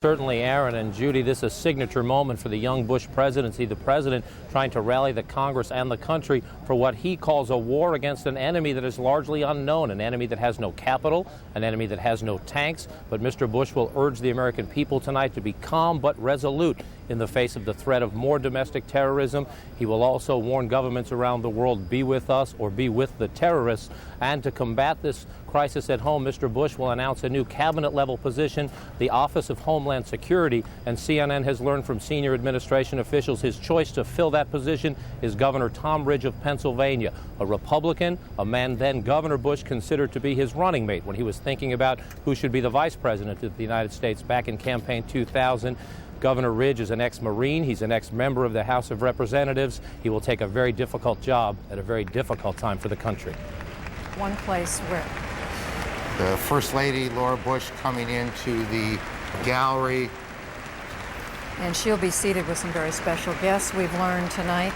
Certainly, Aaron and Judy, this is a signature moment for the young Bush presidency. The president trying to rally the Congress and the country for what he calls a war against an enemy that is largely unknown, an enemy that has no capital, an enemy that has no tanks. But Mr. Bush will urge the American people tonight to be calm but resolute in the face of the threat of more domestic terrorism. He will also warn governments around the world, be with us or be with the terrorists. And to combat this crisis at home, Mr. Bush will announce a new cabinet-level position, the Office of Homeland Security. And CNN has learned from senior administration officials his choice to fill that position is Governor Tom Ridge of Pennsylvania, a Republican, a man then Governor Bush considered to be his running mate when he was thinking about who should be the vice president of the United States back in campaign 2000. Governor Ridge is an ex-Marine. He's an ex-member of the House of Representatives. He will take a very difficult job at a very difficult time for the country. One place where the First Lady, Laura Bush, coming into the gallery. And she'll be seated with some very special guests. We've learned tonight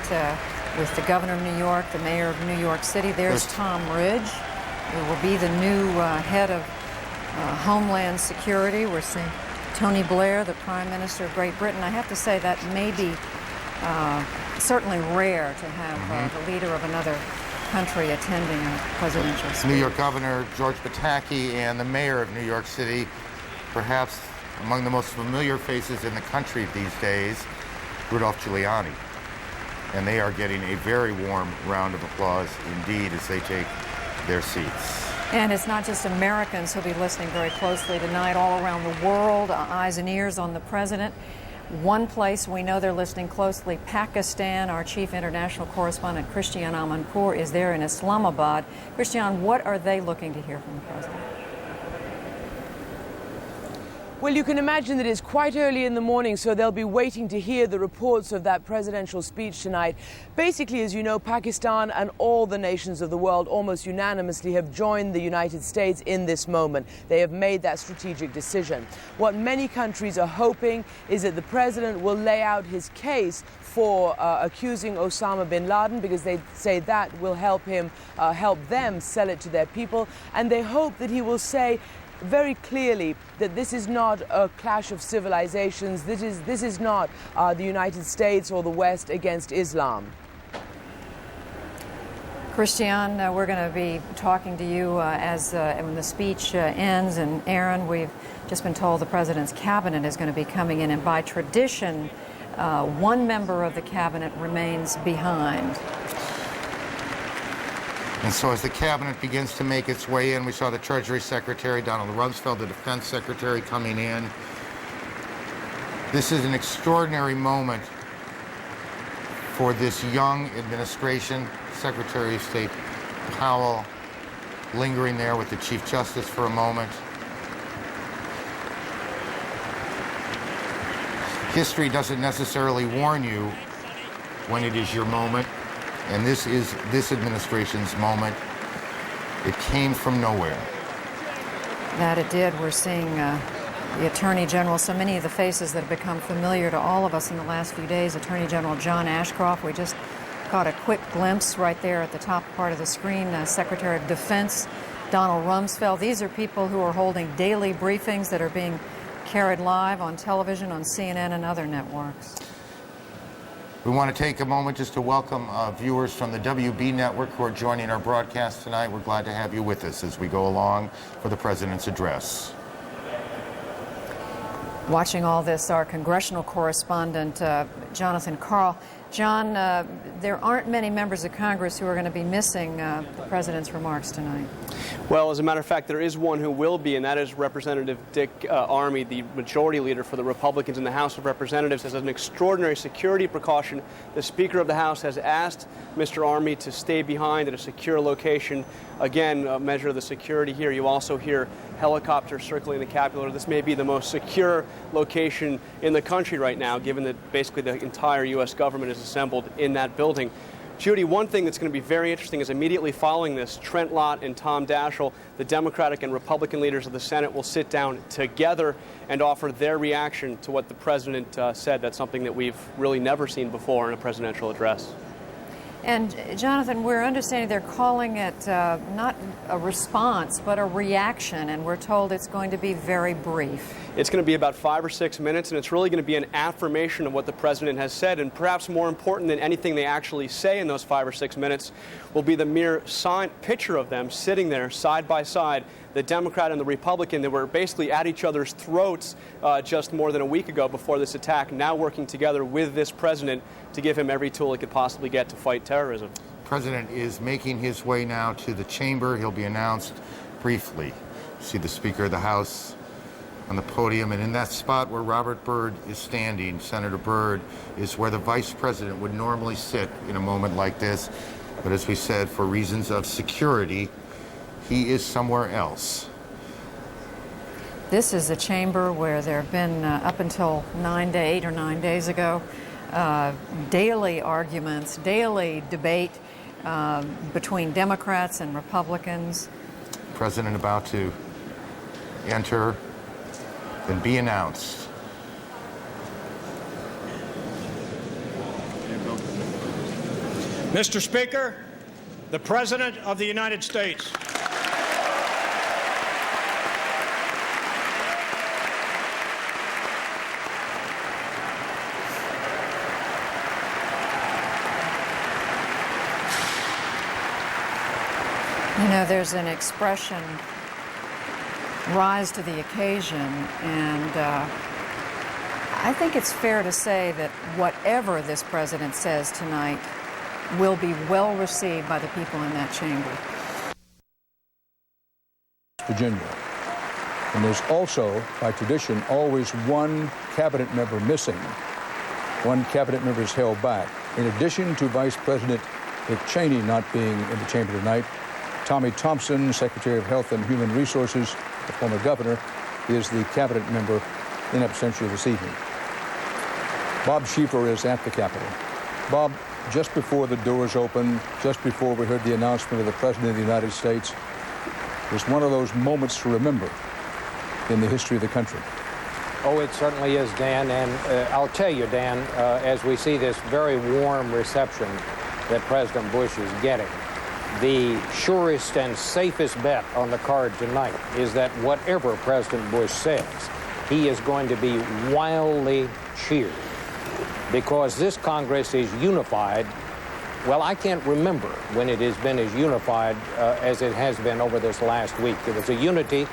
with the governor of New York, the mayor of New York City. There's Tom Ridge, who will be the new head of Homeland Security. We're seeing Tony Blair, the Prime Minister of Great Britain. I have to say that may be certainly rare to have the leader of another country attending a presidential speech. New York Governor George Pataki and the mayor of New York City, perhaps among the most familiar faces in the country these days, Rudolph Giuliani. And they are getting a very warm round of applause indeed as they take their seats. And it's not just Americans who'll be listening very closely tonight. All around the world, eyes and ears on the president. One place we know they're listening closely, Pakistan. Our chief international correspondent, Christian Amanpour, is there in Islamabad. Christian, what are they looking to hear from the president? Well, you can imagine that it's quite early in the morning, so they'll be waiting to hear the reports of that presidential speech tonight. Basically, as you know, Pakistan and all the nations of the world almost unanimously have joined the United States in this moment. They have made that strategic decision. What many countries are hoping is that the president will lay out his case for accusing Osama bin Laden, because they say that will help them sell it to their people. And they hope that he will say very clearly that this is not a clash of civilizations. This is not the United States or the West against Islam. Christian, we're going to be talking to you when the speech ends. And Aaron, we've just been told the president's cabinet is going to be coming in, and by tradition, one member of the cabinet remains behind. And so as the cabinet begins to make its way in, we saw the Treasury Secretary, Donald Rumsfeld, the Defense Secretary, coming in. This is an extraordinary moment for this young administration. Secretary of State Powell lingering there with the Chief Justice for a moment. History doesn't necessarily warn you when it is your moment. And this is this administration's moment. It came from nowhere. That it did. We're seeing the Attorney General, so many of the faces that have become familiar to all of us in the last few days. Attorney General John Ashcroft, we just caught a quick glimpse right there at the top part of the screen. Secretary of Defense Donald Rumsfeld. These are people who are holding daily briefings that are being carried live on television, on CNN and other networks. We want to take a moment just to welcome viewers from the WB network who are joining our broadcast tonight. We're glad to have you with us as we go along for the president's address. Watching all this, our congressional correspondent, Jonathan Karl. John, there aren't many members of Congress who are going to be missing the president's remarks tonight. Well, as a matter of fact, there is one who will be, and that is Representative Dick Armey, the majority leader for the Republicans in the House of Representatives. As an extraordinary security precaution, the Speaker of the House has asked Mr. Armey to stay behind at a secure location. Again, a measure of the security here. You also hear helicopters circling the Capitol. This may be the most secure location in the country right now, given that basically the entire U.S. government is assembled in that building. Judy, one thing that's going to be very interesting is immediately following this, Trent Lott and Tom Daschle, the Democratic and Republican leaders of the Senate, will sit down together and offer their reaction to what the president said. That's something that we've really never seen before in a presidential address. And Jonathan, we're understanding they're calling it not a response, but a reaction, and we're told it's going to be very brief. It's going to be about 5 or 6 minutes, and it's really going to be an affirmation of what the president has said. And perhaps more important than anything they actually say in those 5 or 6 minutes will be the mere picture of them sitting there side by side, the Democrat and the Republican that were basically at each other's throats just more than a week ago before this attack, now working together with this president to give him every tool he could possibly get to fight terrorism. The president is making his way now to the chamber. He'll be announced briefly. See the Speaker of the House on the podium, and in that spot where Robert Byrd is standing, Senator Byrd, is where the Vice President would normally sit in a moment like this. But as we said, for reasons of security, he is somewhere else. This is a chamber where there have been, up until 8 or 9 days ago, daily arguments, daily debate between Democrats and Republicans. President about to enter and be announced. Mr. Speaker, the President of the United States. You know, there's an expression, rise to the occasion, and I think it's fair to say that whatever this president says tonight will be well received by the people in that chamber. Virginia. And there's also, by tradition, always one cabinet member missing. One cabinet member is held back. In addition to Vice President Dick Cheney not being in the chamber tonight, Tommy Thompson, Secretary of Health and Human Resources, the former governor, is the cabinet member in absentia this evening. Bob Schieffer is at the Capitol. Bob, just before the doors opened, just before we heard the announcement of the President of the United States, was one of those moments to remember in the history of the country. Oh, it certainly is, Dan. And I'll tell you, Dan, as we see this very warm reception that President Bush is getting, the surest and safest bet on the card tonight is that whatever President Bush says, he is going to be wildly cheered, because this Congress is unified. Well, I can't remember when it has been as unified as it has been over this last week. It was a unity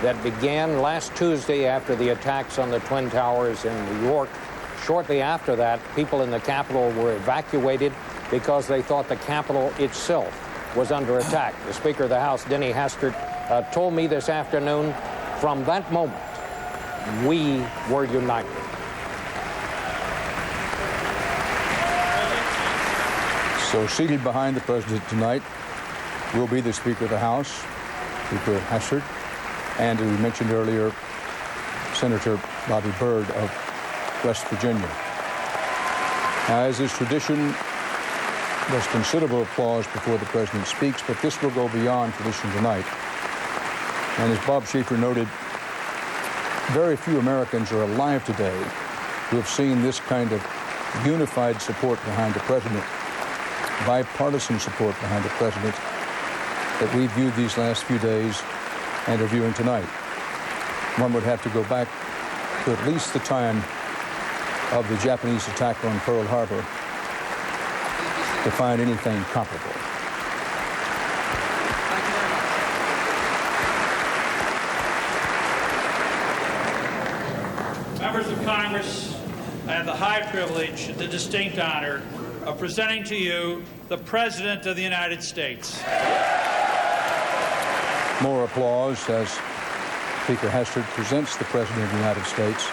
that began last Tuesday after the attacks on the Twin Towers in New York. Shortly after that, people in the Capitol were evacuated because they thought the Capitol itself was under attack. The Speaker of the House, Denny Hastert, told me this afternoon, from that moment, we were united. So seated behind the President tonight will be the Speaker of the House, Speaker Hastert, and as we mentioned earlier, Senator Bobby Byrd of West Virginia. Now, as is tradition, there's considerable applause before the President speaks, but this will go beyond tradition tonight. And as Bob Schieffer noted, very few Americans are alive today who have seen this kind of unified support behind the President, bipartisan support behind the President, that we've viewed these last few days and are viewing tonight. One would have to go back to at least the time of the Japanese attack on Pearl Harbor to find anything comparable. Members of Congress, I have the high privilege, the distinct honor of presenting to you the President of the United States. More applause as Speaker Hastert presents the President of the United States.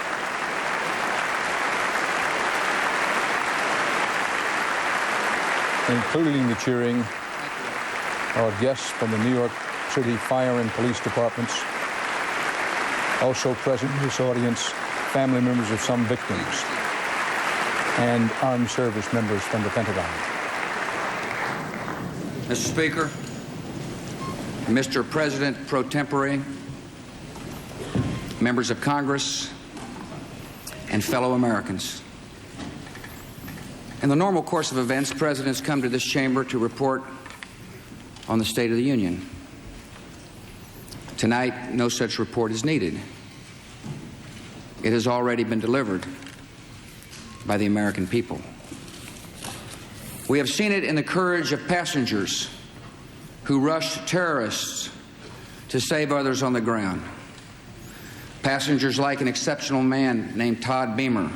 Included in the cheering are guests from the New York City Fire and Police Departments. Also present in this audience, family members of some victims and armed service members from the Pentagon. Mr. Speaker, Mr. President pro tempore, members of Congress, and fellow Americans. In the normal course of events, presidents come to this chamber to report on the State of the Union. Tonight, no such report is needed. It has already been delivered by the American people. We have seen it in the courage of passengers who rushed terrorists to save others on the ground. Passengers like an exceptional man named Todd Beamer.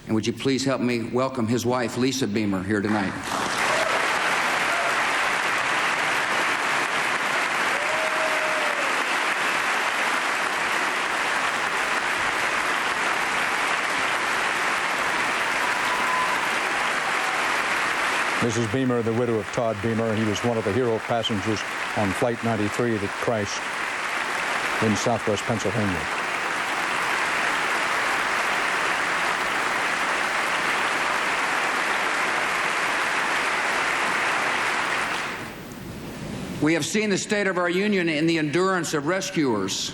And would you please help me welcome his wife, Lisa Beamer, here tonight. Mrs. Beamer, the widow of Todd Beamer, he was one of the hero passengers on Flight 93 that crashed in southwest Pennsylvania. We have seen the state of our union in the endurance of rescuers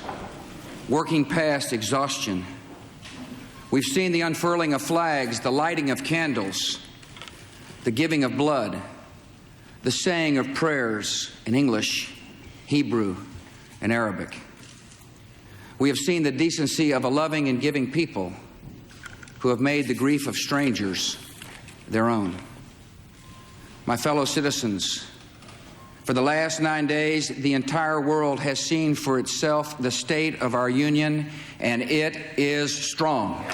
working past exhaustion. We've seen the unfurling of flags, the lighting of candles, the giving of blood, the saying of prayers in English, Hebrew, and Arabic. We have seen the decency of a loving and giving people who have made the grief of strangers their own. My fellow citizens, for the last 9 days, the entire world has seen for itself the state of our union, and it is strong.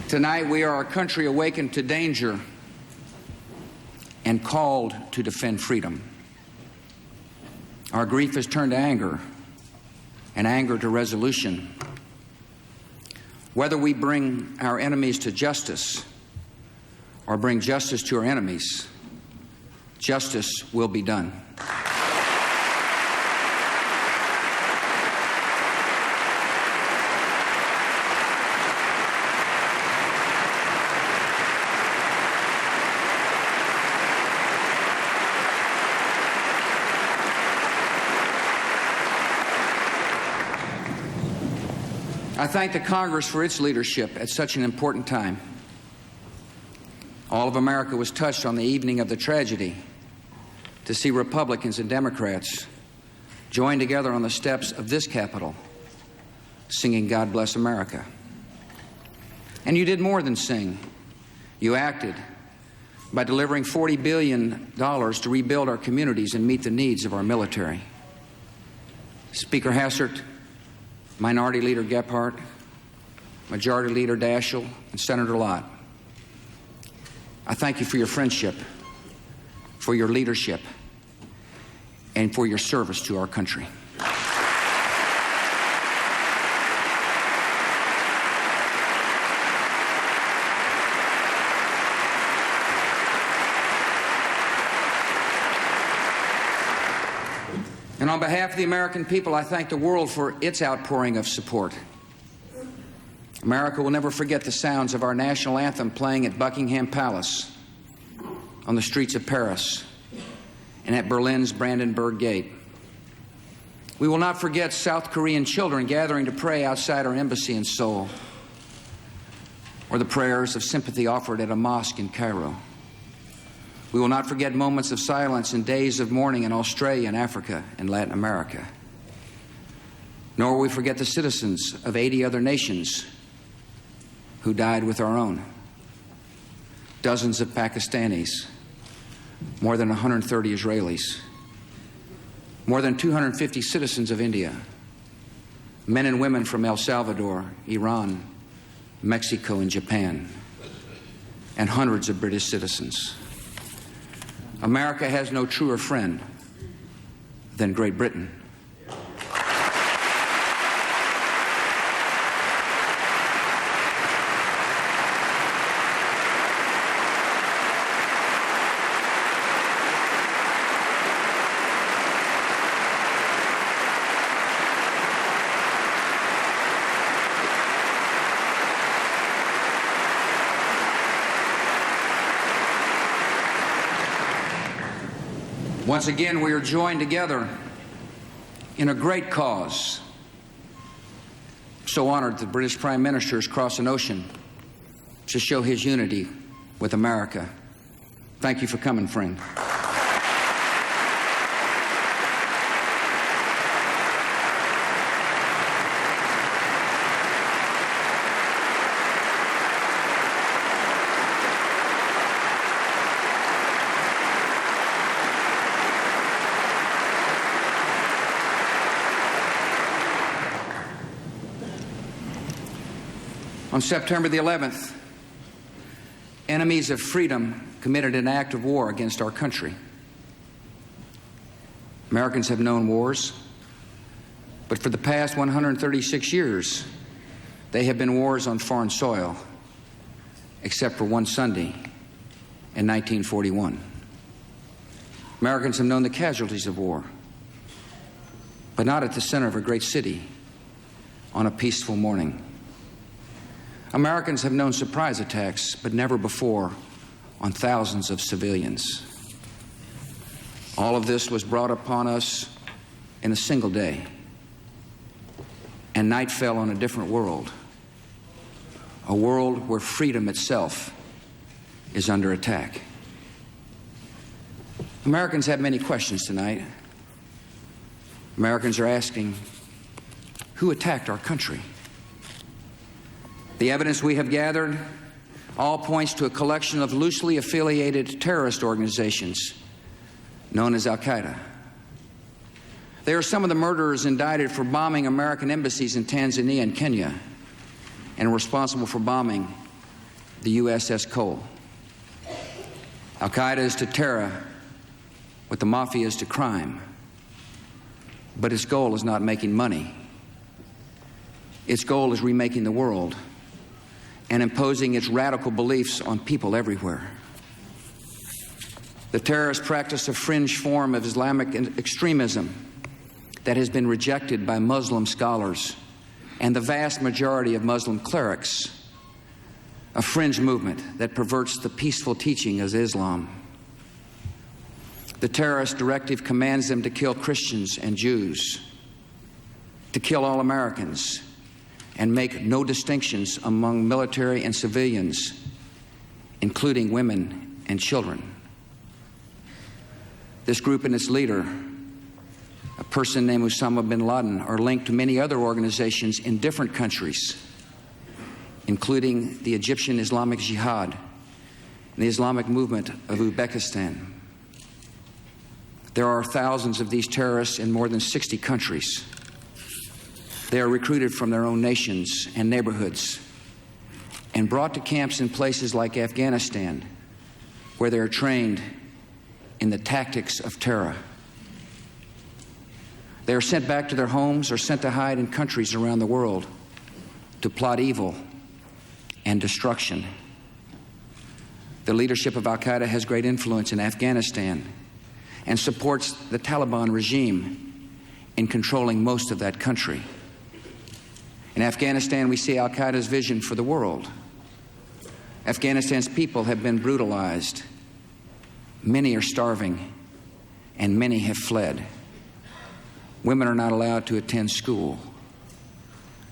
Tonight, we are a country awakened to danger and called to defend freedom. Our grief has turned to anger, and anger to resolution. Whether we bring our enemies to justice or bring justice to our enemies, justice will be done. I thank the Congress for its leadership at such an important time. All of America was touched on the evening of the tragedy to see Republicans and Democrats join together on the steps of this Capitol, singing God Bless America. And you did more than sing. You acted by delivering $40 billion to rebuild our communities and meet the needs of our military. Speaker Hassert, Minority Leader Gephardt, Majority Leader Daschle, and Senator Lott, I thank you for your friendship, for your leadership, and for your service to our country. And on behalf of the American people, I thank the world for its outpouring of support. America will never forget the sounds of our national anthem playing at Buckingham Palace, on the streets of Paris, and at Berlin's Brandenburg Gate. We will not forget South Korean children gathering to pray outside our embassy in Seoul, or the prayers of sympathy offered at a mosque in Cairo. We will not forget moments of silence and days of mourning in Australia and Africa and Latin America. Nor will we forget the citizens of 80 other nations who died with our own. Dozens of Pakistanis, more than 130 Israelis, more than 250 citizens of India, men and women from El Salvador, Iran, Mexico, and Japan, and hundreds of British citizens. America has no truer friend than Great Britain. Once again, we are joined together in a great cause. So honored the British Prime Minister has crossed an ocean to show his unity with America. Thank you for coming, friend. On September the 11th, enemies of freedom committed an act of war against our country. Americans have known wars, but for the past 136 years, they have been wars on foreign soil, except for one Sunday in 1941. Americans have known the casualties of war, but not at the center of a great city on a peaceful morning. Americans have known surprise attacks, but never before on thousands of civilians. All of this was brought upon us in a single day, and night fell on a different world, a world where freedom itself is under attack. Americans have many questions tonight. Americans are asking, who attacked our country? The evidence we have gathered all points to a collection of loosely affiliated terrorist organizations known as Al-Qaeda. They are some of the murderers indicted for bombing American embassies in Tanzania and Kenya and responsible for bombing the USS Cole. Al-Qaeda is to terror what the mafia is to crime, but its goal is not making money. Its goal is remaking the world and imposing its radical beliefs on people everywhere. The terrorists practice a fringe form of Islamic extremism that has been rejected by Muslim scholars and the vast majority of Muslim clerics, a fringe movement that perverts the peaceful teaching of Islam. The terrorist directive commands them to kill Christians and Jews, to kill all Americans, and make no distinctions among military and civilians, including women and children. This group and its leader, a person named Osama bin Laden, are linked to many other organizations in different countries, including the Egyptian Islamic Jihad and the Islamic movement of Uzbekistan. There are thousands of these terrorists in more than 60 countries. They are recruited from their own nations and neighborhoods and brought to camps in places like Afghanistan, where they are trained in the tactics of terror. They are sent back to their homes or sent to hide in countries around the world to plot evil and destruction. The leadership of Al-Qaeda has great influence in Afghanistan and supports the Taliban regime in controlling most of that country. In Afghanistan, we see Al-Qaeda's vision for the world. Afghanistan's people have been brutalized. Many are starving, and many have fled. Women are not allowed to attend school.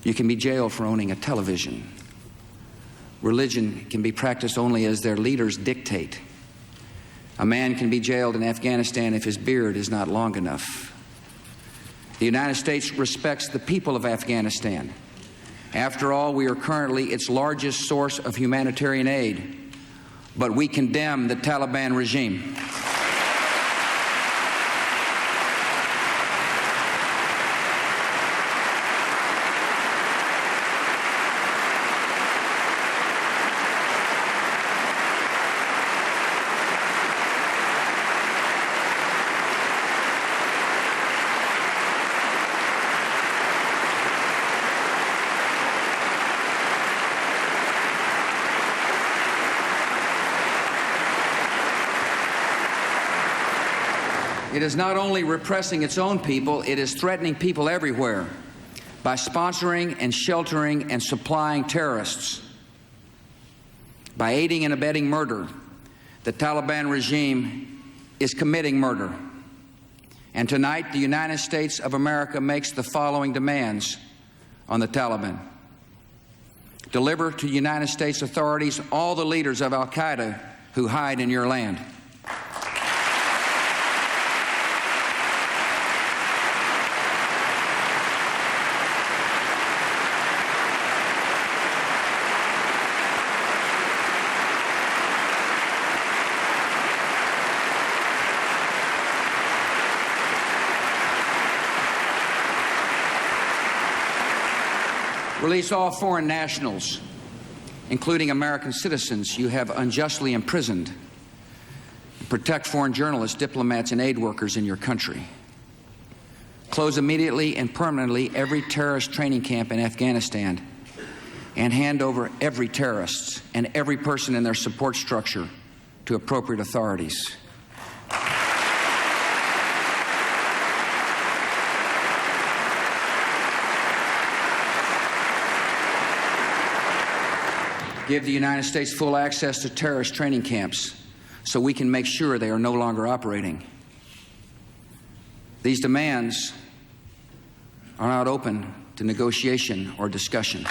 You can be jailed for owning a television. Religion can be practiced only as their leaders dictate. A man can be jailed in Afghanistan if his beard is not long enough. The United States respects the people of Afghanistan. After all, we are currently its largest source of humanitarian aid, but we condemn the Taliban regime. It is not only repressing its own people, it is threatening people everywhere by sponsoring and sheltering and supplying terrorists. By aiding and abetting murder, the Taliban regime is committing murder. And tonight, the United States of America makes the following demands on the Taliban. Deliver to United States authorities all the leaders of Al-Qaeda who hide in your land. Release all foreign nationals, including American citizens you have unjustly imprisoned. Protect foreign journalists, diplomats, and aid workers in your country. Close immediately and permanently every terrorist training camp in Afghanistan, and hand over every terrorist and every person in their support structure to appropriate authorities. Give the United States full access to terrorist training camps so we can make sure they are no longer operating. These demands are not open to negotiation or discussion.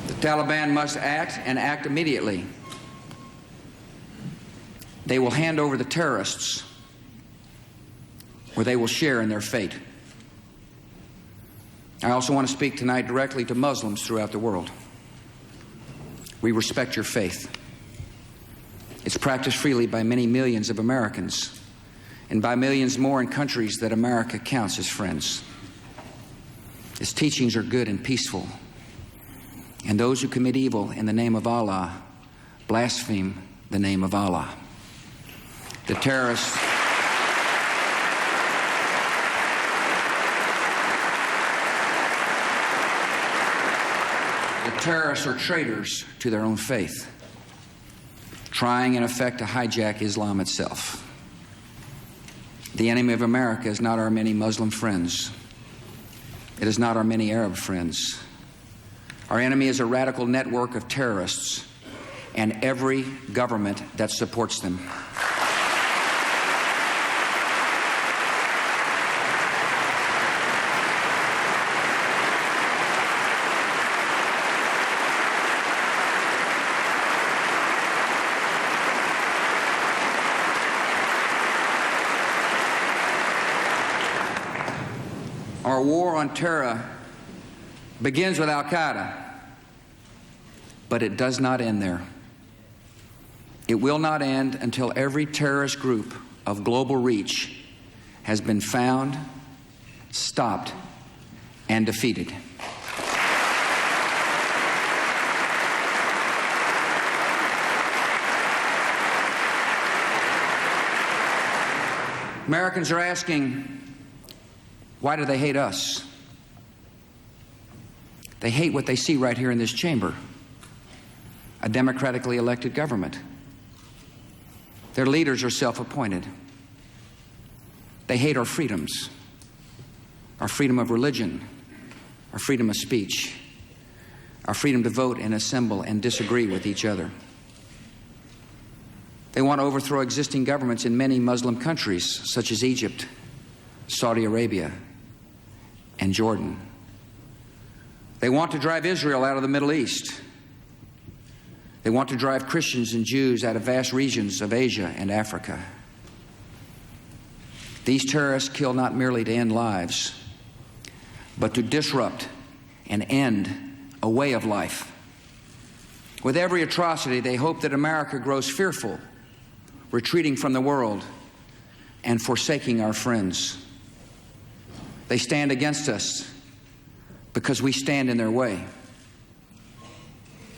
The Taliban must act, and act immediately. They will hand over the terrorists, or they will share in their fate. I also want to speak tonight directly to Muslims throughout the world. We respect your faith. It's practiced freely by many millions of Americans, and by millions more in countries that America counts as friends. Its teachings are good and peaceful. And those who commit evil in the name of Allah blaspheme the name of Allah. The terrorists are traitors to their own faith, trying in effect to hijack Islam itself. The enemy of America is not our many Muslim friends. It is not our many Arab friends. Our enemy is a radical network of terrorists and every government that supports them. Our war on terror begins with Al-Qaeda, but it does not end there. It will not end until every terrorist group of global reach has been found, stopped, and defeated. Americans are asking, why do they hate us? They hate what they see right here in this chamber, a democratically elected government. Their leaders are self-appointed. They hate our freedoms, our freedom of religion, our freedom of speech, our freedom to vote and assemble and disagree with each other. They want to overthrow existing governments in many Muslim countries, such as Egypt, Saudi Arabia, and Jordan. They want to drive Israel out of the Middle East. They want to drive Christians and Jews out of vast regions of Asia and Africa. These terrorists kill not merely to end lives, but to disrupt and end a way of life. With every atrocity, they hope that America grows fearful, retreating from the world and forsaking our friends. They stand against us because we stand in their way.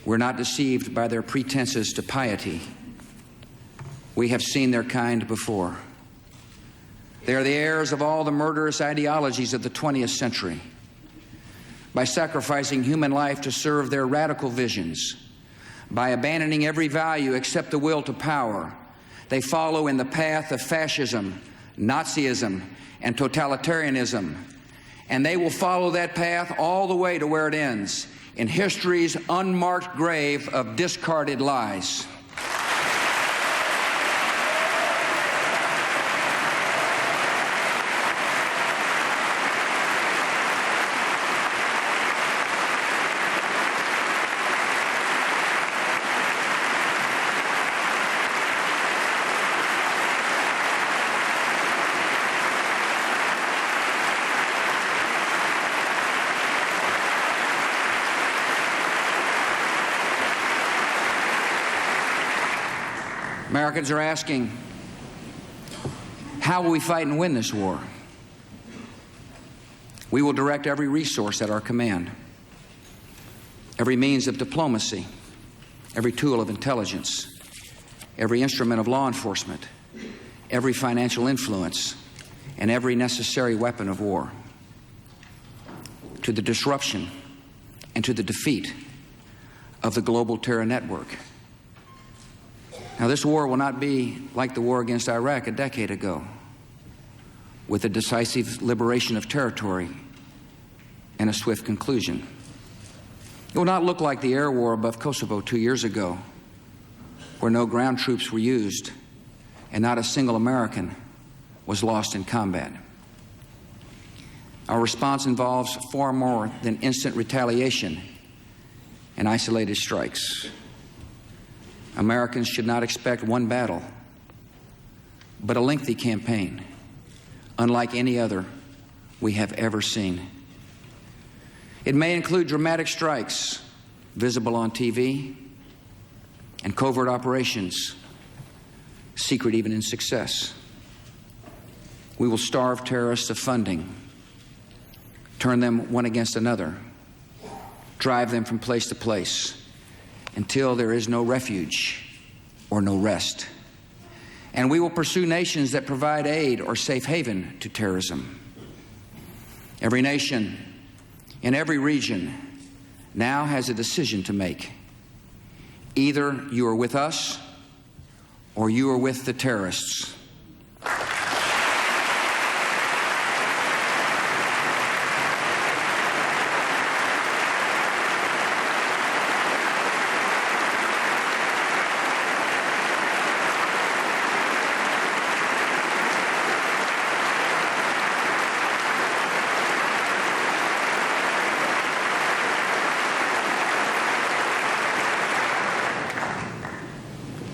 We're not deceived by their pretenses to piety. We have seen their kind before. They are the heirs of all the murderous ideologies of the 20th century. by sacrificing human life to serve their radical visions, by abandoning every value except the will to power. They follow in the path of fascism, Nazism, and totalitarianism. And they will follow that path all the way to where it ends, in history's unmarked grave of discarded lies. Americans are asking, how will we fight and win this war? We will direct every resource at our command, every means of diplomacy, every tool of intelligence, every instrument of law enforcement, every financial influence, and every necessary weapon of war to the disruption and to the defeat of the global terror network. Now, this war will not be like the war against Iraq a decade ago, with a decisive liberation of territory and a swift conclusion. It will not look like the air war above Kosovo 2 years ago, where no ground troops were used and not a single American was lost in combat. Our response involves far more than instant retaliation and isolated strikes. Americans should not expect one battle, but a lengthy campaign, unlike any other we have ever seen. It may include dramatic strikes visible on TV and covert operations, secret even in success. We will starve terrorists of funding, turn them one against another, drive them from place to place, until there is no refuge or no rest. And we will pursue nations that provide aid or safe haven to terrorism. Every nation in every region now has a decision to make. Either you are with us or you are with the terrorists.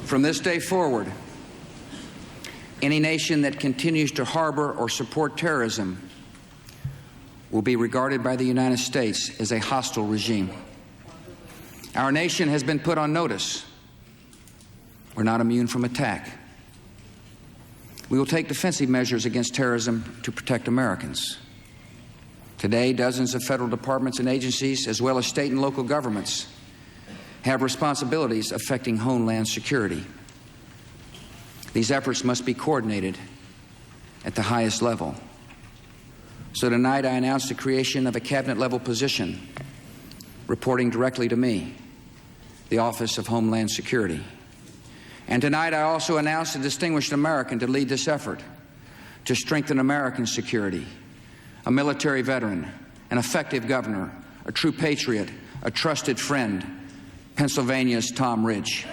From this day forward, any nation that continues to harbor or support terrorism will be regarded by the United States as a hostile regime. Our nation has been put on notice. We're not immune from attack. We will take defensive measures against terrorism to protect Americans. Today, dozens of federal departments and agencies, as well as state and local governments, have responsibilities affecting homeland security. These efforts must be coordinated at the highest level. So tonight I announce the creation of a cabinet-level position reporting directly to me, the Office of Homeland Security. And tonight I also announce a distinguished American to lead this effort to strengthen American security, a military veteran, an effective governor, a true patriot, a trusted friend, Pennsylvania's Tom Ridge.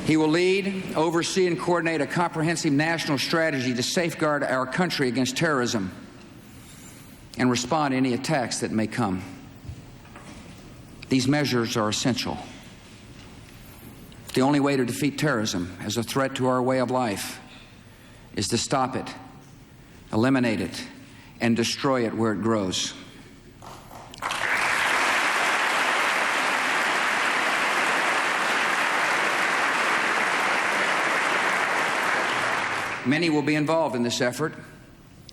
He will lead, oversee, and coordinate a comprehensive national strategy to safeguard our country against terrorism and respond to any attacks that may come. These measures are essential. The only way to defeat terrorism as a threat to our way of life is to stop it, eliminate it, and destroy it where it grows. Many will be involved in this effort,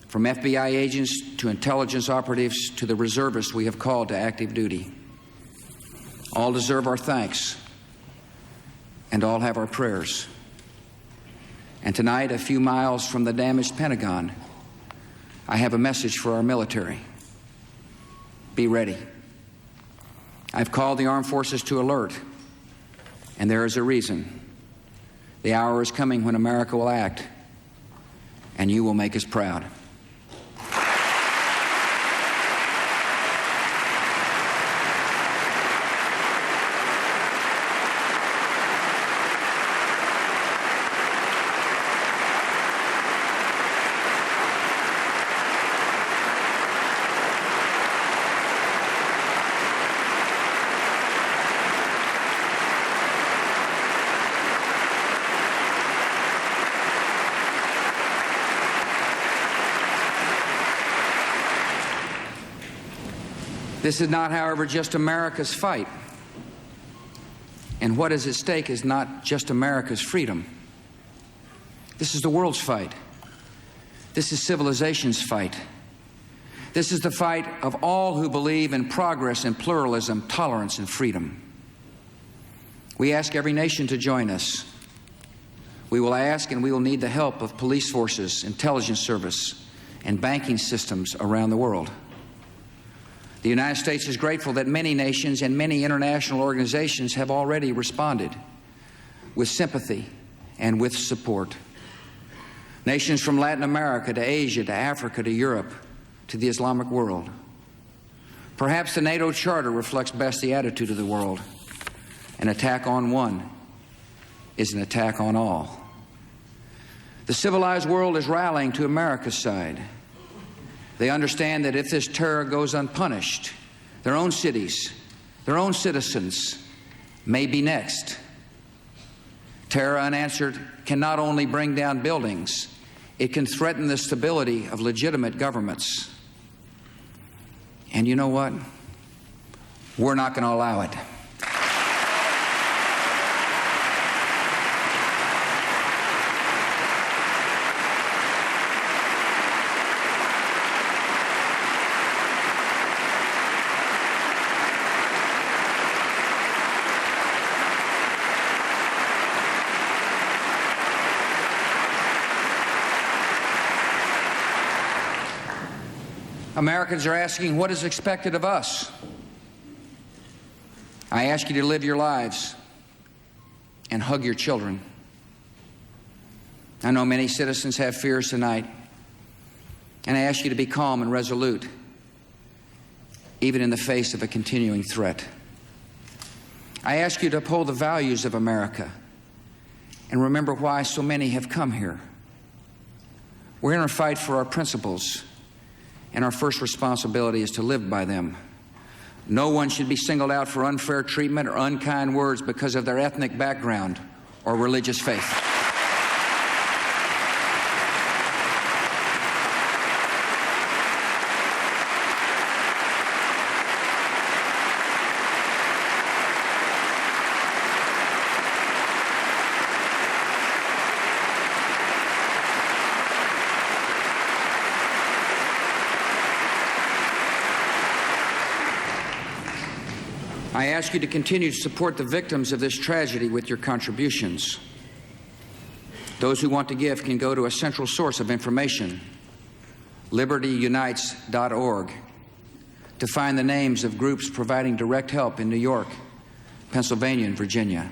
from FBI agents to intelligence operatives to the reservists we have called to active duty. All deserve our thanks, and all have our prayers. And tonight, a few miles from the damaged Pentagon, I have a message for our military. Be ready. I've called the armed forces to alert, and there is a reason. The hour is coming when America will act, and you will make us proud. This is not, however, just America's fight. And what is at stake is not just America's freedom. This is the world's fight. This is civilization's fight. This is the fight of all who believe in progress and pluralism, tolerance and freedom. We ask every nation to join us. We will ask and we will need the help of police forces, intelligence service, and banking systems around the world. The United States is grateful that many nations and many international organizations have already responded with sympathy and with support. Nations from Latin America to Asia to Africa to Europe to the Islamic world. Perhaps the NATO Charter reflects best the attitude of the world. An attack on one is an attack on all. The civilized world is rallying to America's side. They understand that if this terror goes unpunished, their own cities, their own citizens may be next. Terror unanswered can not only bring down buildings, it can threaten the stability of legitimate governments. And you know what? We're not going to allow it. Americans are asking what is expected of us. I ask you to live your lives and hug your children. I know many citizens have fears tonight, and I ask you to be calm and resolute, even in the face of a continuing threat. I ask you to uphold the values of America and remember why so many have come here. We're in a fight for our principles, and our first responsibility is to live by them. No one should be singled out for unfair treatment or unkind words because of their ethnic background or religious faith. I ask you to continue to support the victims of this tragedy with your contributions. Those who want to give can go to a central source of information, libertyunites.org, to find the names of groups providing direct help in New York, Pennsylvania, and Virginia.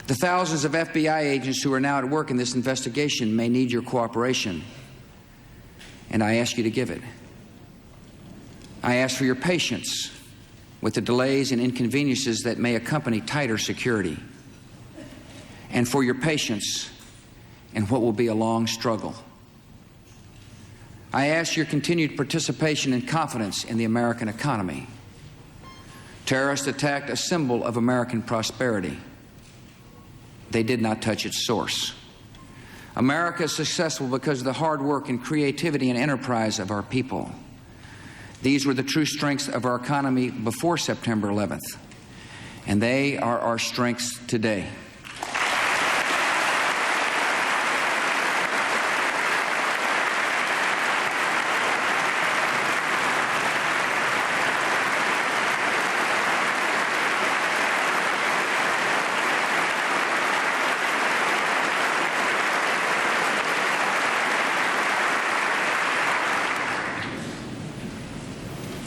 The thousands of FBI agents who are now at work in this investigation may need your cooperation, and I ask you to give it. I ask for your patience with the delays and inconveniences that may accompany tighter security, and for your patience in what will be a long struggle. I ask your continued participation and confidence in the American economy. Terrorists attacked a symbol of American prosperity. They did not touch its source. America is successful because of the hard work and creativity and enterprise of our people. These were the true strengths of our economy before September 11th, and they are our strengths today.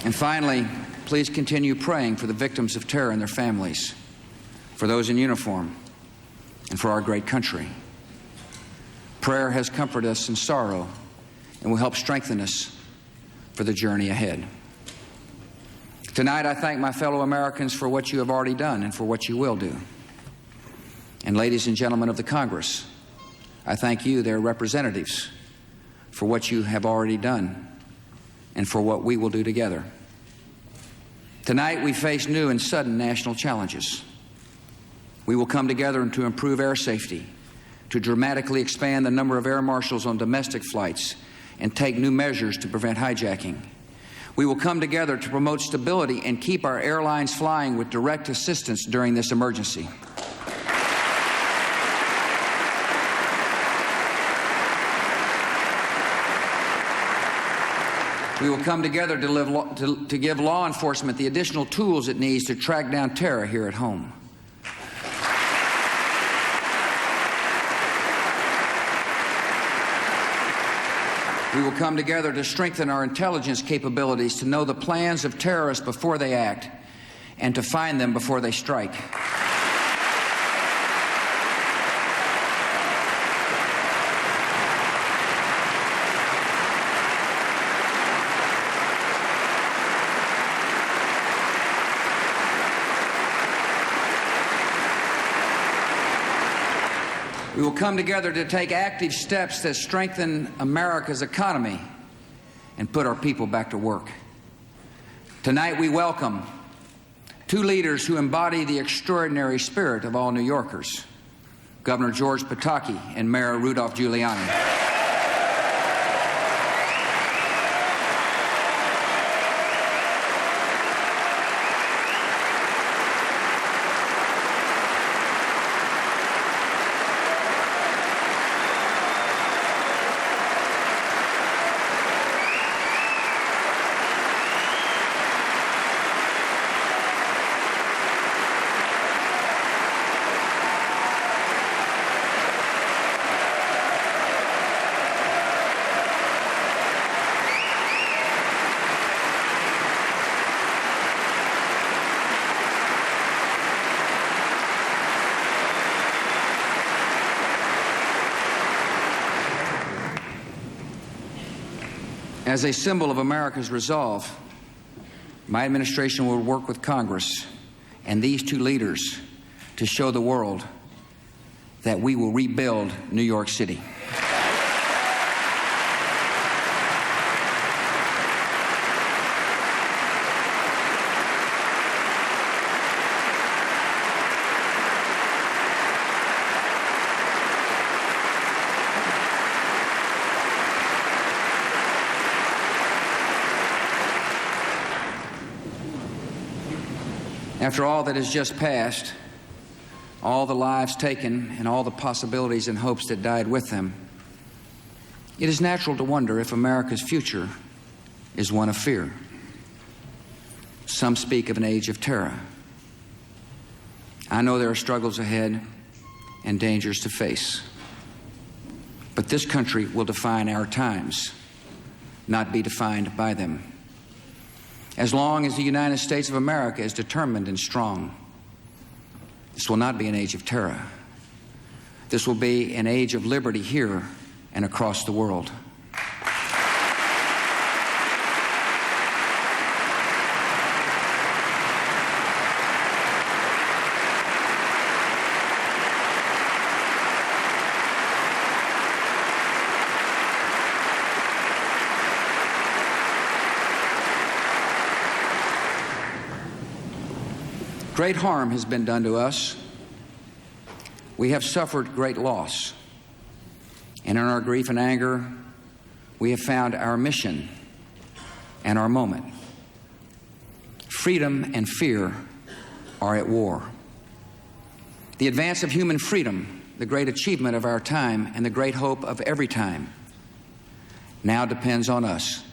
And finally, please continue praying for the victims of terror and their families, for those in uniform, and for our great country. Prayer has comforted us in sorrow and will help strengthen us for the journey ahead. Tonight, I thank my fellow Americans for what you have already done and for what you will do. And ladies and gentlemen of the Congress, I thank you, their representatives, for what you have already done and for what we will do together. Tonight, we face new and sudden national challenges. We will come together to improve air safety, to dramatically expand the number of air marshals on domestic flights, and take new measures to prevent hijacking. We will come together to promote stability and keep our airlines flying with direct assistance during this emergency. We will come together to give law enforcement the additional tools it needs to track down terror here at home. We will come together to strengthen our intelligence capabilities to know the plans of terrorists before they act and to find them before they strike. We will come together to take active steps that strengthen America's economy and put our people back to work. Tonight we welcome two leaders who embody the extraordinary spirit of all New Yorkers, Governor George Pataki and Mayor Rudolph Giuliani. As a symbol of America's resolve, my administration will work with Congress and these two leaders to show the world that we will rebuild New York City. After all that has just passed, all the lives taken and all the possibilities and hopes that died with them, it is natural to wonder if America's future is one of fear. Some speak of an age of terror. I know there are struggles ahead and dangers to face. But this country will define our times, not be defined by them. As long as the United States of America is determined and strong, this will not be an age of terror. This will be an age of liberty here and across the world. Great harm has been done to us. We have suffered great loss. And in our grief and anger, we have found our mission and our moment. Freedom and fear are at war. The advance of human freedom, the great achievement of our time and the great hope of every time, now depends on us.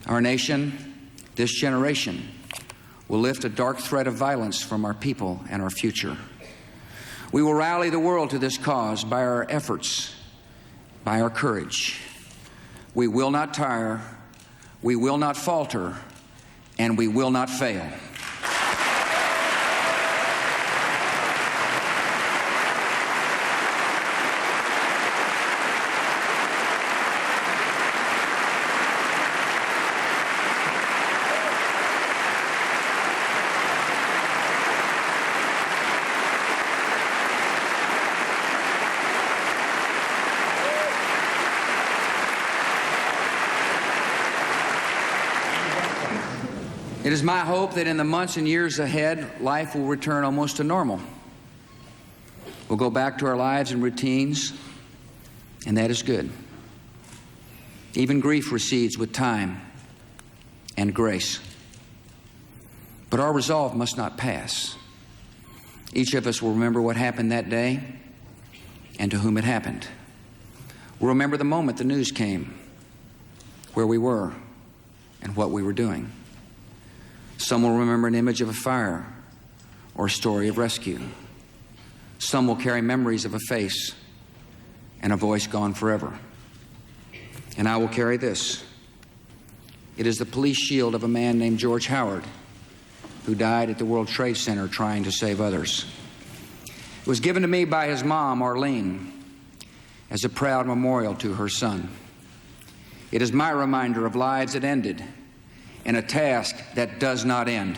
Our nation, this generation, will lift a dark thread of violence from our people and our future. We will rally the world to this cause by our efforts, by our courage. We will not tire. We will not falter, and we will not fail. It is my hope that in the months and years ahead, life will return almost to normal. We'll go back to our lives and routines, and that is good. Even grief recedes with time and grace. But our resolve must not pass. Each of us will remember what happened that day and to whom it happened. We'll remember the moment the news came, where we were, and what we were doing. Some will remember an image of a fire or a story of rescue. Some will carry memories of a face and a voice gone forever. And I will carry this. It is the police shield of a man named George Howard, who died at the World Trade Center trying to save others. It was given to me by his mom, Arlene, as a proud memorial to her son. It is my reminder of lives that ended and a task that does not end.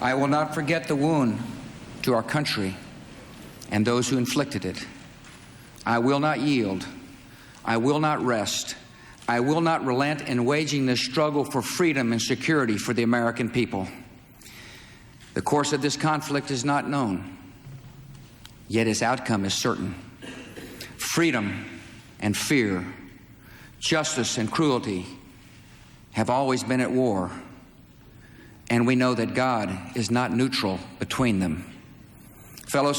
I will not forget the wound to our country and those who inflicted it. I will not yield. I will not rest. I will not relent in waging this struggle for freedom and security for the American people. The course of this conflict is not known, yet its outcome is certain. Freedom and fear, justice and cruelty have always been at war. And we know that God is not neutral between them. Fellow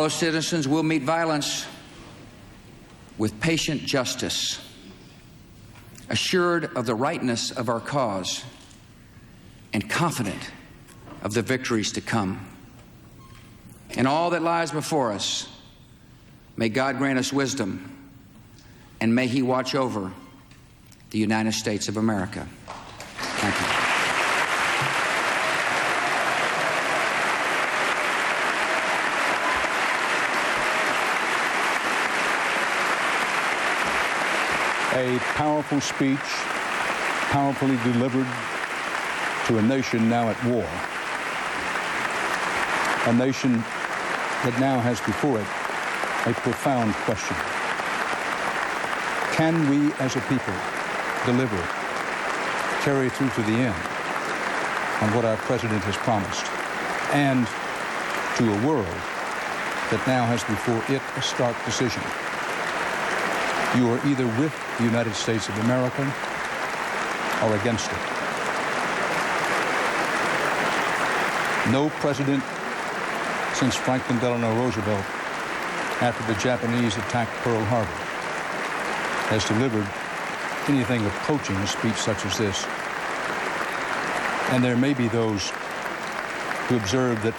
citizens, we'll meet violence with patient justice, assured of the rightness of our cause and confident of the victories to come. In all that lies before us, may God grant us wisdom, and may He watch over the United States of America. Thank you. A powerful speech, powerfully delivered to a nation now at war. A nation that now has before it a profound question. Can we as a people deliver, carry through to the end on what our president has promised, and to a world that now has before it a stark decision? You are either with the United States of America or against it. No president since Franklin Delano Roosevelt, after the Japanese attacked Pearl Harbor, has delivered anything approaching a speech such as this. And there may be those who observe that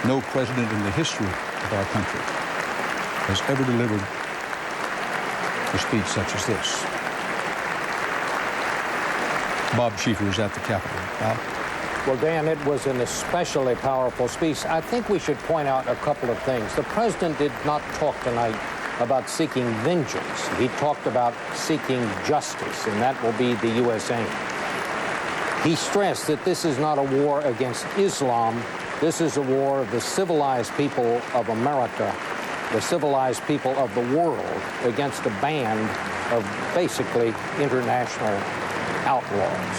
no president in the history of our country has ever delivered a speech such as this. Bob Schieffer is at the Capitol. Bob? Well, Dan, it was an especially powerful speech. I think we should point out a couple of things. The president did not talk tonight about seeking vengeance. He talked about seeking justice, and that will be the U.S. aim. He stressed that this is not a war against Islam. This is a war of the civilized people of America, the civilized people of the world, against a band of basically international outlaws.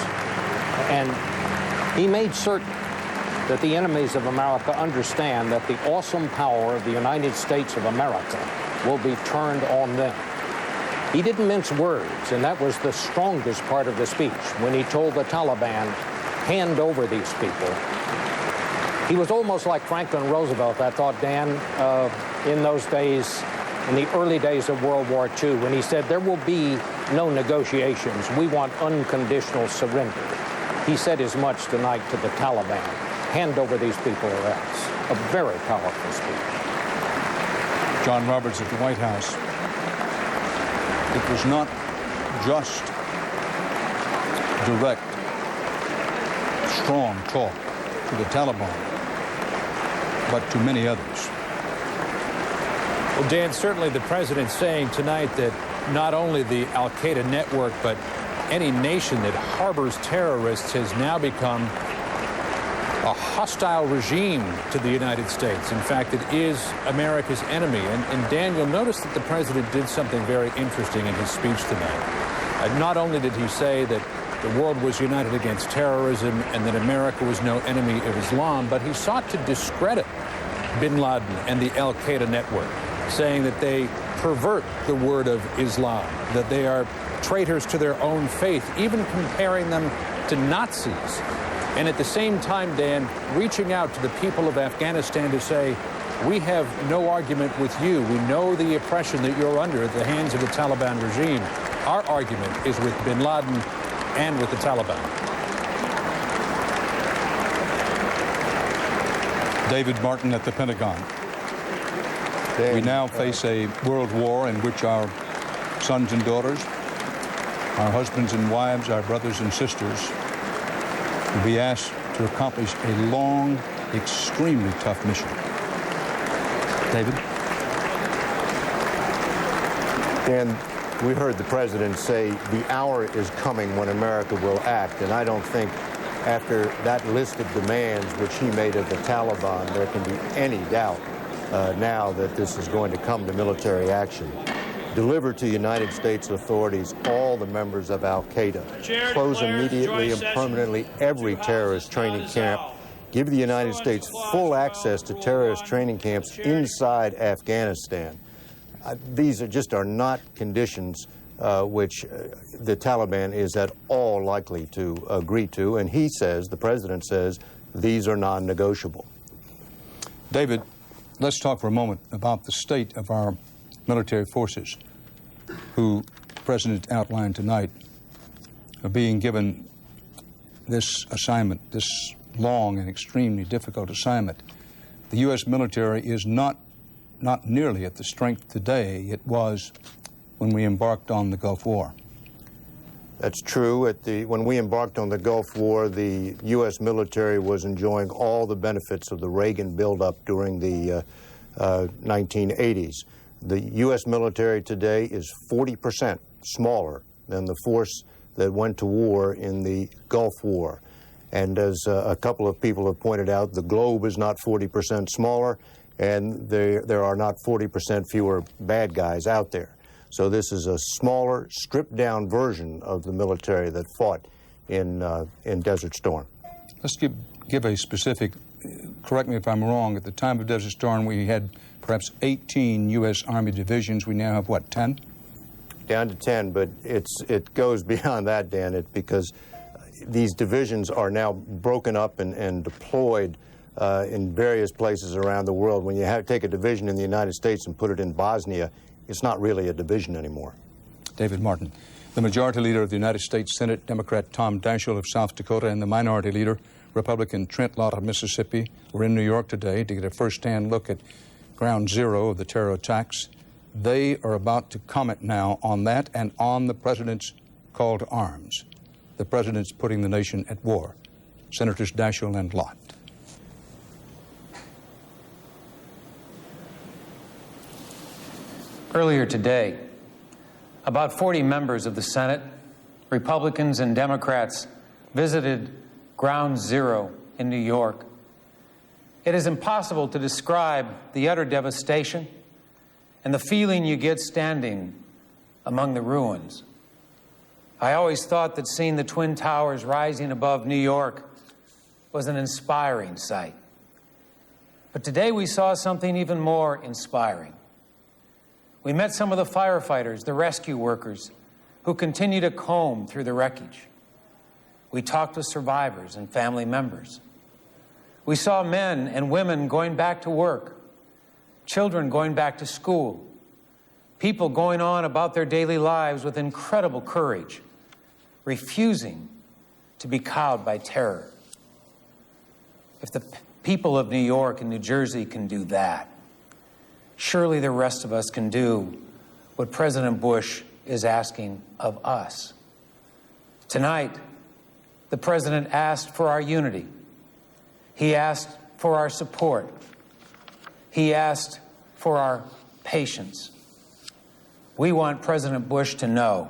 And he made certain that the enemies of America understand that the awesome power of the United States of America will be turned on them. He didn't mince words, and that was the strongest part of the speech, when he told the Taliban, hand over these people. He was almost like Franklin Roosevelt, I thought, Dan, in those days, in the early days of World War II, when he said, there will be no negotiations. We want unconditional surrender. He said as much tonight to the Taliban. Hand over these people or else. A very powerful speech. John Roberts at the White House. It was not just direct, strong talk to the Taliban, but to many others. Well, Dan, certainly the president's saying tonight that not only the Al-Qaeda network, but any nation that harbors terrorists has now become a hostile regime to the United States. In fact, it is America's enemy. And Dan, you'll notice that the president did something very interesting in his speech tonight. Not only did he say that the world was united against terrorism and that America was no enemy of Islam, but he sought to discredit bin Laden and the Al-Qaeda network, saying that they pervert the word of Islam, that they are traitors to their own faith, even comparing them to Nazis. And at the same time, Dan, reaching out to the people of Afghanistan to say, we have no argument with you. We know the oppression that you're under at the hands of the Taliban regime. Our argument is with bin Laden and with the Taliban. David Martin at the Pentagon. We now face a world war in which our sons and daughters, our husbands and wives, our brothers and sisters will be asked to accomplish a long, extremely tough mission. David? Dan, we heard the president say the hour is coming when America will act, and I don't think after that list of demands which he made of the Taliban, there can be any doubt now that this is going to come to military action. Deliver to United States authorities all the members of Al-Qaeda. Close immediately and permanently every terrorist training camp. Give the United States full access to terrorist training camps inside Afghanistan. These are not conditions which the Taliban is at all likely to agree to, and he says, the president says, these are non-negotiable. David, let's talk for a moment about the state of our military forces, who the president outlined tonight, are being given this assignment, this long and extremely difficult assignment. The U.S. military is not nearly at the strength today it was when we embarked on the Gulf War. That's true. When we embarked on the Gulf War, the U.S. military was enjoying all the benefits of the Reagan buildup during the 1980s. The U.S. military today is 40% smaller than the force that went to war in the Gulf War. And as a couple of people have pointed out, the globe is not 40% smaller, and there are not 40% fewer bad guys out there. So this is a smaller, stripped-down version of the military that fought in Desert Storm. Let's give a specific, correct me if I'm wrong, at the time of Desert Storm we had perhaps 18 U.S. Army divisions. We now have, what, 10? Down to 10, but it goes beyond that, Dan, because these divisions are now broken up and deployed in various places around the world. When you take a division in the United States and put it in Bosnia, it's not really a division anymore. David Martin, the Majority Leader of the United States Senate, Democrat Tom Daschle of South Dakota, and the Minority Leader, Republican Trent Lott of Mississippi, were in New York today to get a first-hand look at ground zero of the terror attacks. They are about to comment now on that and on the president's call to arms. The president's putting the nation at war. Senators Daschle and Lott. Earlier today, about 40 members of the Senate, Republicans and Democrats, visited Ground Zero in New York. It is impossible to describe the utter devastation and the feeling you get standing among the ruins. I always thought that seeing the Twin Towers rising above New York was an inspiring sight. But today we saw something even more inspiring. We met some of the firefighters, the rescue workers, who continue to comb through the wreckage. We talked with survivors and family members. We saw men and women going back to work, children going back to school, people going on about their daily lives with incredible courage, refusing to be cowed by terror. If the people of New York and New Jersey can do that, surely the rest of us can do what President Bush is asking of us. Tonight, the President asked for our unity. He asked for our support. He asked for our patience. We want President Bush to know,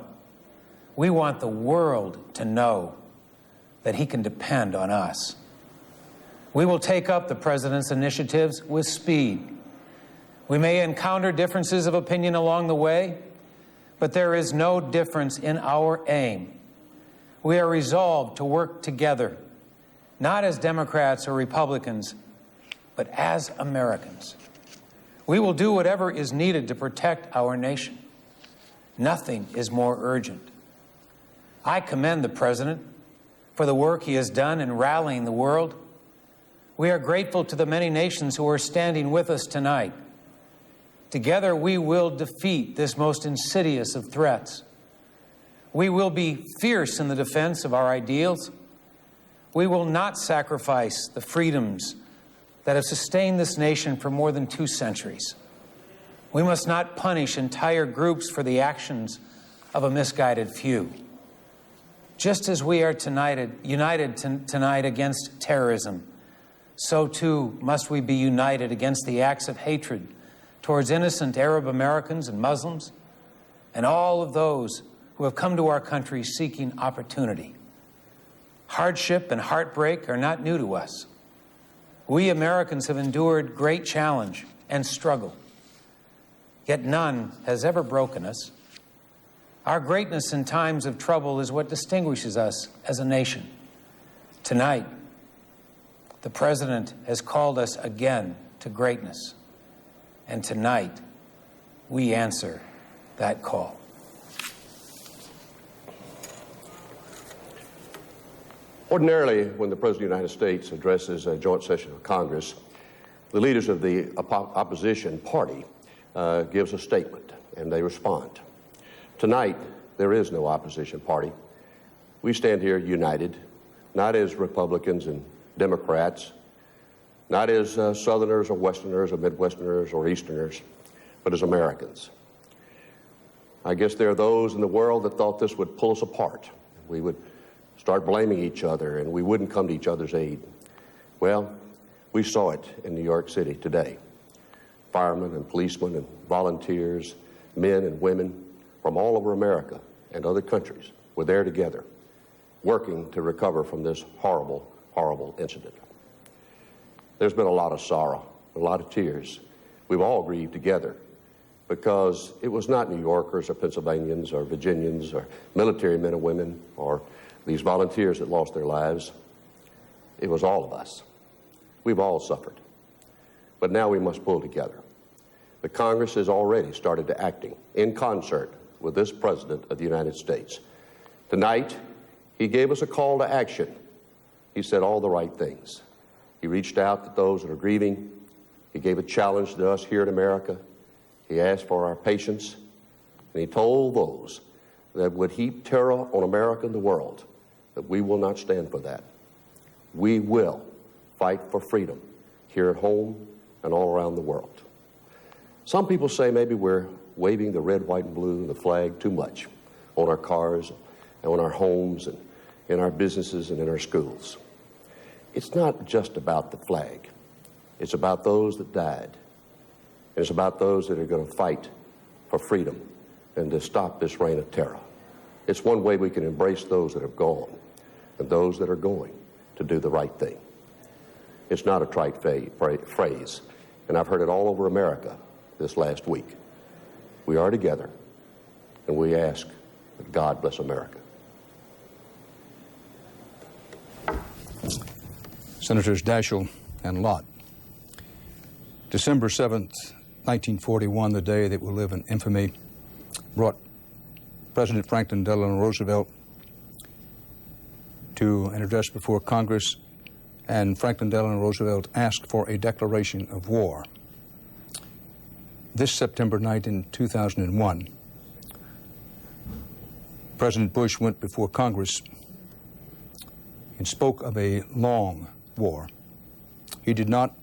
we want the world to know that he can depend on us. We will take up the President's initiatives with speed. We may encounter differences of opinion along the way, but there is no difference in our aim. We are resolved to work together, not as Democrats or Republicans, but as Americans. We will do whatever is needed to protect our nation. Nothing is more urgent. I commend the President for the work he has done in rallying the world. We are grateful to the many nations who are standing with us tonight. Together, we will defeat this most insidious of threats. We will be fierce in the defense of our ideals. We will not sacrifice the freedoms that have sustained this nation for more than 2 centuries. We must not punish entire groups for the actions of a misguided few. Just as we are united tonight against terrorism, so too must we be united against the acts of hatred towards innocent Arab Americans and Muslims, and all of those who have come to our country seeking opportunity. Hardship and heartbreak are not new to us. We Americans have endured great challenge and struggle, yet none has ever broken us. Our greatness in times of trouble is what distinguishes us as a nation. Tonight, the President has called us again to greatness. And tonight, we answer that call. Ordinarily, when the President of the United States addresses a joint session of Congress, the leaders of the opposition party gives a statement, and they respond. Tonight, there is no opposition party. We stand here united, not as Republicans and Democrats, not as Southerners or Westerners or Midwesterners or Easterners, but as Americans. I guess there are those in the world that thought this would pull us apart. We would start blaming each other and we wouldn't come to each other's aid. Well, we saw it in New York City today. Firemen and policemen and volunteers, men and women from all over America and other countries were there together, working to recover from this horrible, horrible incident. There's been a lot of sorrow, a lot of tears. We've all grieved together because it was not New Yorkers or Pennsylvanians or Virginians or military men and women or these volunteers that lost their lives. It was all of us. We've all suffered. But now we must pull together. The Congress has already started to acting in concert with this President of the United States. Tonight, he gave us a call to action. He said all the right things. He reached out to those that are grieving. He gave a challenge to us here in America. He asked for our patience. And he told those that would heap terror on America and the world that we will not stand for that. We will fight for freedom here at home and all around the world. Some people say maybe we're waving the red, white, and blue and the flag too much on our cars and on our homes and in our businesses and in our schools. It's not just about the flag. It's about those that died. And it's about those that are going to fight for freedom and to stop this reign of terror. It's one way we can embrace those that have gone. and those that are going to do the right thing. It's not a trite phrase, and I've heard it all over America this last week. We are together, and we ask that God bless America. Senators Daschle and Lott. December 7th, 1941, the day that will live in infamy, brought President Franklin Delano Roosevelt to an address before Congress, and Franklin Delano Roosevelt asked for a declaration of war. This September night in 2001, President Bush went before Congress and spoke of a long war. He did not,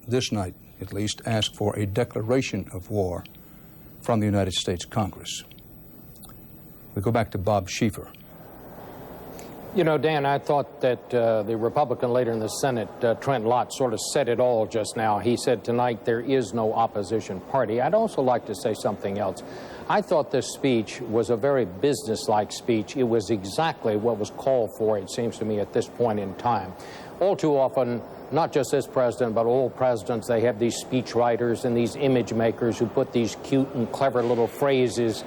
this night at least, ask for a declaration of war from the United States Congress. We go back to Bob Schieffer. You know, Dan, I thought that the Republican leader in the Senate, Trent Lott, sort of said it all just now. He said tonight there is no opposition party. I'd also like to say something else. I thought this speech was a very businesslike speech. It was exactly what was called for, it seems to me, at this point in time. All too often, not just this president, but all presidents, they have these speech writers and these image makers who put these cute and clever little phrases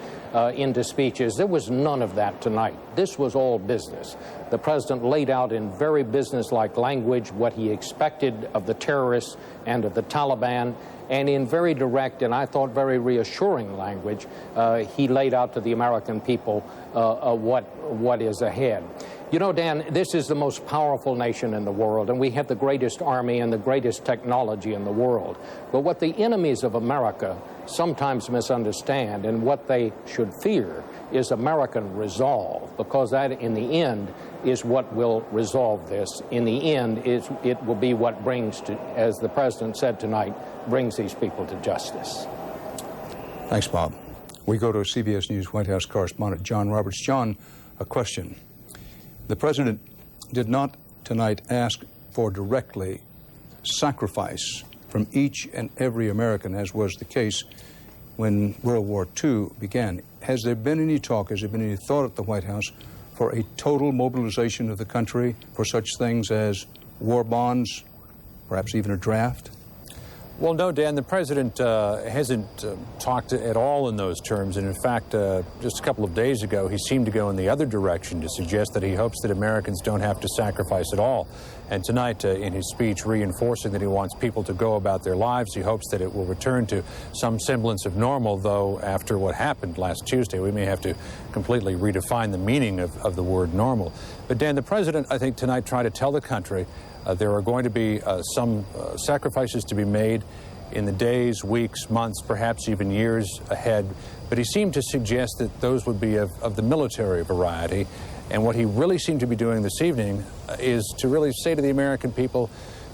into speeches. There was none of that tonight. This was all business. The president laid out in very businesslike language what he expected of the terrorists and of the Taliban, and in very direct and I thought very reassuring language, he laid out to the American people what is ahead. You know, Dan, this is the most powerful nation in the world, and we have the greatest army and the greatest technology in the world. But what the enemies of America sometimes misunderstand, and what they should fear, is American resolve, because that, in the end, is what will resolve this. In the end, it will be what brings to, as the president said tonight, brings these people to justice. Thanks, Bob. We go to CBS News White House correspondent John Roberts. John, a question. The president did not tonight ask for directly sacrifice from each and every American, as was the case when World War II began. Has there been any talk, has there been any thought at the White House for a total mobilization of the country for such things as war bonds, perhaps even a draft? Well, no, Dan, the president hasn't talked at all in those terms. And in fact, just a couple of days ago, he seemed to go in the other direction to suggest that he hopes that Americans don't have to sacrifice at all. And tonight, in his speech, reinforcing that he wants people to go about their lives, he hopes that it will return to some semblance of normal, though after what happened last Tuesday, we may have to completely redefine the meaning of the word normal. But Dan, the president, I think, tonight tried to tell the country there are going to be some sacrifices to be made in the days, weeks, months, perhaps even years ahead. But he seemed to suggest that those would be of the military variety. And what he really seemed to be doing this evening is to really say to the American people,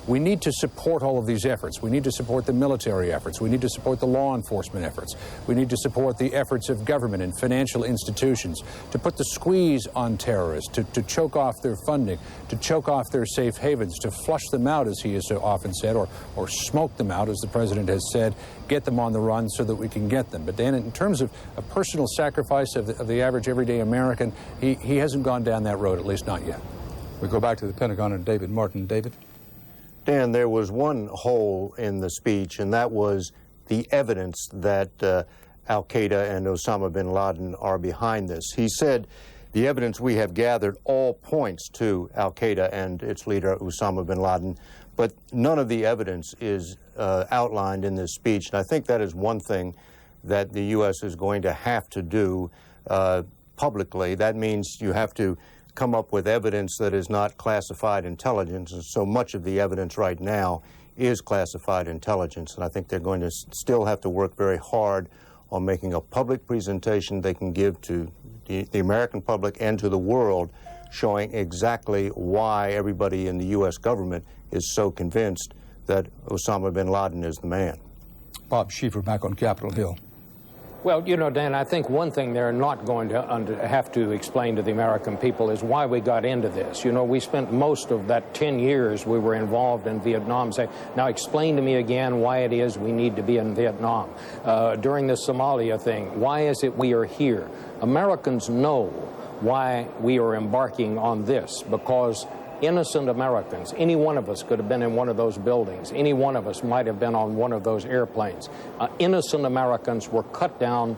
we need to support all of these efforts. We need to support the military efforts. We need to support the law enforcement efforts. We need to support the efforts of government and financial institutions to put the squeeze on terrorists, to choke off their funding, to choke off their safe havens, to flush them out, as he has so often said, or smoke them out, as the president has said, get them on the run so that we can get them. But Dan, in terms of a personal sacrifice of the average everyday American, he hasn't gone down that road, at least not yet. We go back to the Pentagon and David Martin. David? Dan, there was one hole in the speech, and that was the evidence that Al-Qaeda and Osama bin Laden are behind this. He said, the evidence we have gathered all points to Al-Qaeda and its leader, Osama bin Laden, but none of the evidence is outlined in this speech. And I think that is one thing that the U.S. is going to have to do publicly. That means you have to come up with evidence that is not classified intelligence. And so much of the evidence right now is classified intelligence. And I think they're going to still have to work very hard on making a public presentation they can give to the American public and to the world, showing exactly why everybody in the U.S. government is so convinced that Osama bin Laden is the man. Bob Schieffer back on Capitol Hill. Well, you know, Dan, I think one thing they're not going to have to explain to the American people is why we got into this. You know, we spent most of that 10 years we were involved in Vietnam saying, now explain to me again why it is we need to be in Vietnam. During the Somalia thing, why is it we are here? Americans know why we are embarking on this, because innocent Americans, any one of us could have been in one of those buildings, any one of us might have been on one of those airplanes. Innocent Americans were cut down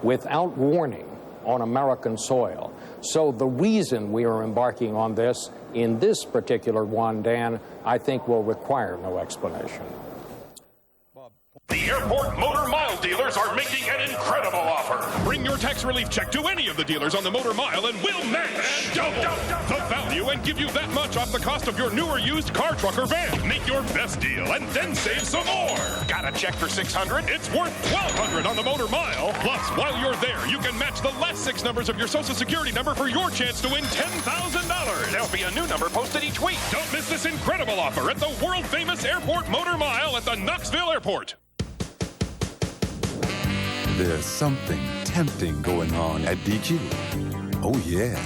without warning on American soil. So the reason we are embarking on this, in this particular one, Dan, I think will require no explanation. The Airport Motor Mile dealers are making an incredible offer. Bring your tax relief check to any of the dealers on the Motor Mile and we'll match double the value and give you that much off the cost of your new or used car, truck, or van. Make your best deal and then save some more. Got a check for $600? It's worth $1,200 on the Motor Mile. Plus, while you're there, you can match the last 6 numbers of your Social Security number for your chance to win $10,000. There'll be a new number posted each week. Don't miss this incredible offer at the world-famous Airport Motor Mile at the Knoxville Airport. There's something tempting going on at DG. Oh, yeah.